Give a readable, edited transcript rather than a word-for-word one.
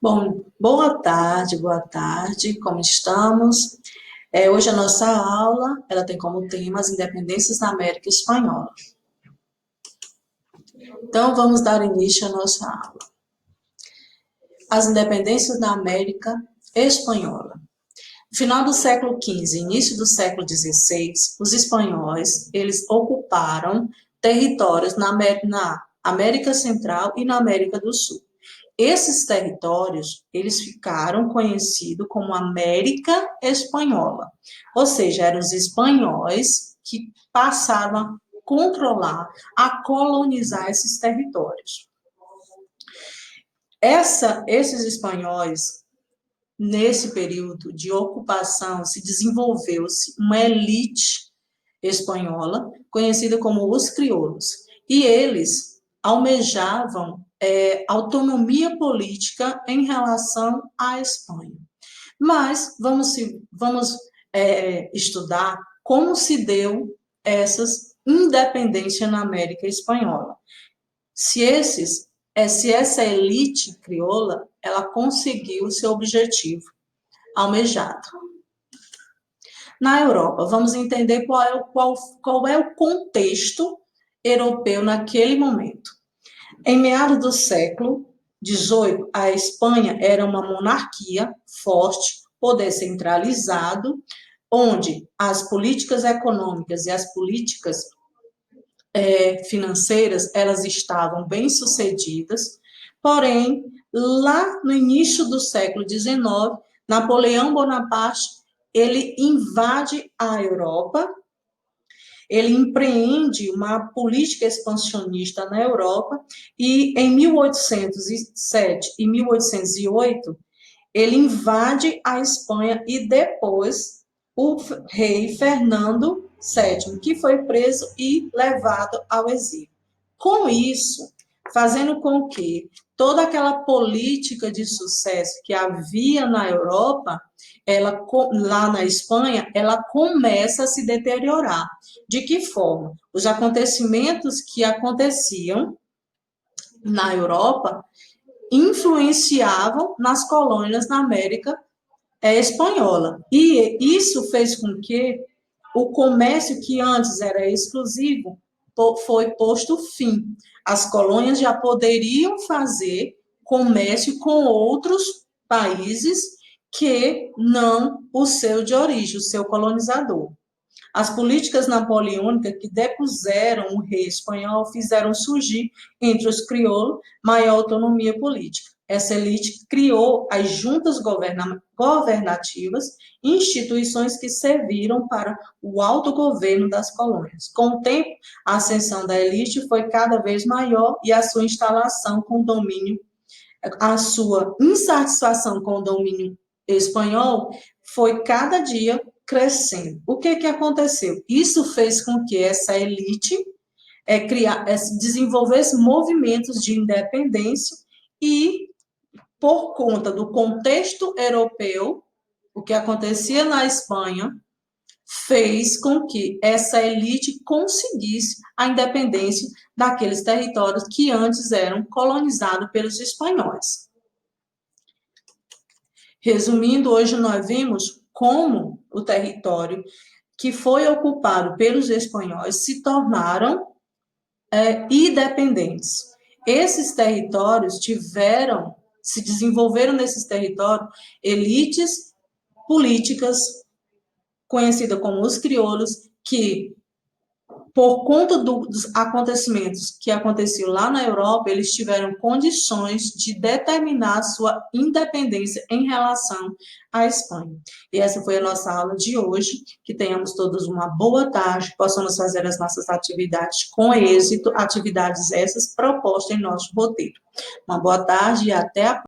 Bom, boa tarde, como estamos? Hoje a nossa aula, ela tem como tema as independências da América Espanhola. Então, vamos dar início à nossa aula. As independências da América Espanhola. No final do século XV, início do século XVI, os espanhóis, eles ocuparam territórios na América Central e na América do Sul. Esses territórios, eles ficaram conhecidos como América Espanhola, ou seja, eram os espanhóis que passaram a controlar, a colonizar esses territórios. Esses espanhóis, nesse período de ocupação, se desenvolveu-se uma elite espanhola, conhecida como os crioulos, e eles almejavam autonomia política em relação à Espanha. Mas vamos estudar como se deu essas independência na América Espanhola. Se essa elite crioula, ela conseguiu o seu objetivo almejado. Na Europa, vamos entender qual é o contexto europeu naquele momento. Em meados do século XVIII, a Espanha era uma monarquia forte, poder centralizado, onde as políticas econômicas e as políticas financeiras, elas estavam bem sucedidas, porém, lá no início do século XIX, Napoleão Bonaparte, ele invade a Europa, ele empreende uma política expansionista na Europa e em 1807 e 1808 ele invade a Espanha e depois o rei Fernando VII, que foi preso e levado ao exílio. Com isso, fazendo com que toda aquela política de sucesso que havia na Europa, lá na Espanha, ela começa a se deteriorar. De que forma? Os acontecimentos que aconteciam na Europa influenciavam nas colônias na América Espanhola. E isso fez com que o comércio que antes era exclusivo foi posto fim. As colônias já poderiam fazer comércio com outros países que não o seu de origem, o seu colonizador. As políticas napoleônicas que depuseram o rei espanhol fizeram surgir entre os crioulos maior autonomia política. Essa elite criou as juntas governativas, instituições que serviram para o autogoverno das colônias. Com o tempo, a ascensão da elite foi cada vez maior e a sua instalação com o domínio, a sua insatisfação com o domínio espanhol foi cada dia crescendo. O que aconteceu? Isso fez com que essa elite desenvolvesse movimentos de independência e, por conta do contexto europeu, o que acontecia na Espanha fez com que essa elite conseguisse a independência daqueles territórios que antes eram colonizados pelos espanhóis. Resumindo, hoje nós vimos como o território que foi ocupado pelos espanhóis se tornaram independentes. Esses territórios se desenvolveram nesses territórios elites políticas conhecidas como os crioulos, que por conta dos acontecimentos que aconteciam lá na Europa, eles tiveram condições de determinar sua independência em relação à Espanha. E essa foi a nossa aula de hoje. Que tenhamos todos uma boa tarde, possamos fazer as nossas atividades com êxito, atividades essas propostas em nosso roteiro. Uma boa tarde e até a próxima.